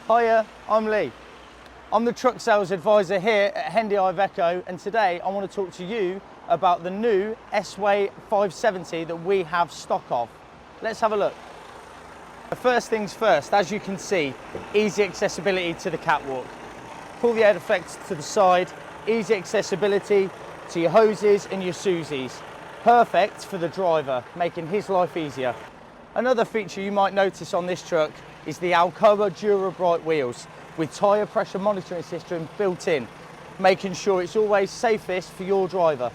Hiya, I'm Lee. I'm the truck sales advisor here at Hendy IVECO, and today I want to talk to you about the new S-Way 570 that we have stock of. Let's have a look. First things first, as you can see, easy accessibility to the catwalk. Pull the air effects to the side, easy accessibility to your hoses and your Susies. Perfect for the driver, making his life easier. Another feature you might notice on this truck is the Alcoa Dura Bright wheels with tyre pressure monitoring system built in, making sure it's always safest for your driver.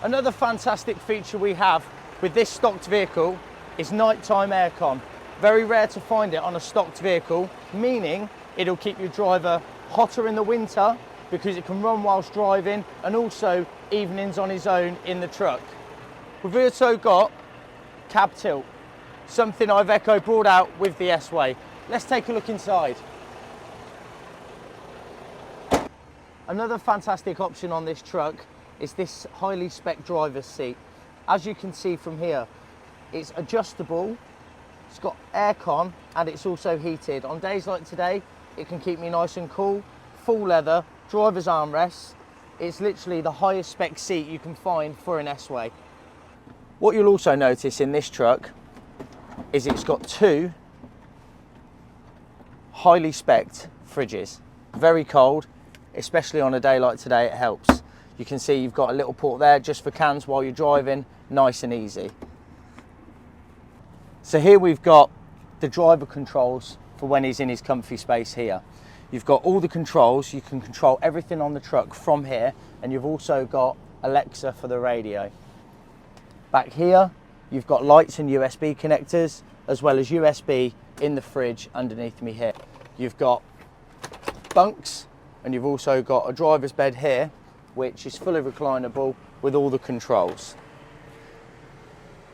Another fantastic feature we have with this stocked vehicle is nighttime aircon. Very rare to find it on a stocked vehicle, meaning it'll keep your driver hotter in the winter because it can run whilst driving, and also evenings on his own in the truck. We've also got cab tilt, something IVECO brought out with the S-Way. Let's take a look inside. Another fantastic option on this truck is this highly spec driver's seat. As you can see from here, it's adjustable, it's got aircon, and it's also heated. On days like today, it can keep me nice and cool. Full leather, driver's armrests. It's literally the highest spec seat you can find for an S-Way. What you'll also notice in this truck is it's got two highly spec'd fridges. Very cold, especially on a day like today, it helps. You can see you've got a little port there just for cans while you're driving, nice and easy. So here we've got the driver controls for when he's in his comfy space here. You've got all the controls, you can control everything on the truck from here, and you've also got Alexa for the radio. Back here, you've got lights and USB connectors, as well as USB in the fridge underneath me here. You've got bunks, and you've also got a driver's bed here, which is fully reclinable with all the controls.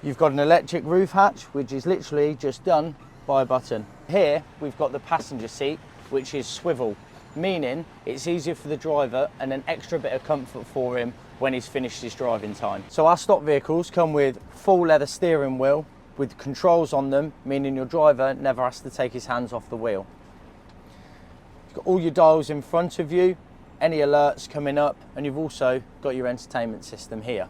You've got an electric roof hatch, which is literally just done by a button. Here, we've got the passenger seat, which is swivel, meaning it's easier for the driver and an extra bit of comfort for him when he's finished his driving time. So our stock vehicles come with full leather steering wheel with controls on them, meaning your driver never has to take his hands off the wheel. You've got all your dials in front of you, any alerts coming up, and you've also got your entertainment system here.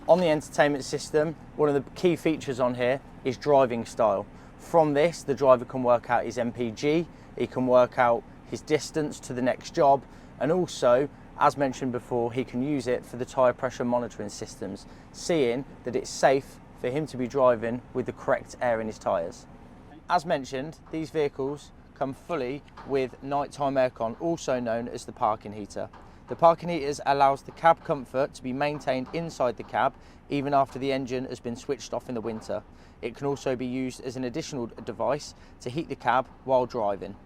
On the entertainment system, one of the key features on here is driving style. From this, the driver can work out his MPG, he can work out his distance to the next job, and also, as mentioned before, he can use it for the tyre pressure monitoring systems, seeing that it's safe for him to be driving with the correct air in his tyres. As mentioned, these vehicles come fully with nighttime aircon, also known as the parking heater. The parking heaters allows the cab comfort to be maintained inside the cab even after the engine has been switched off in the winter. It can also be used as an additional device to heat the cab while driving.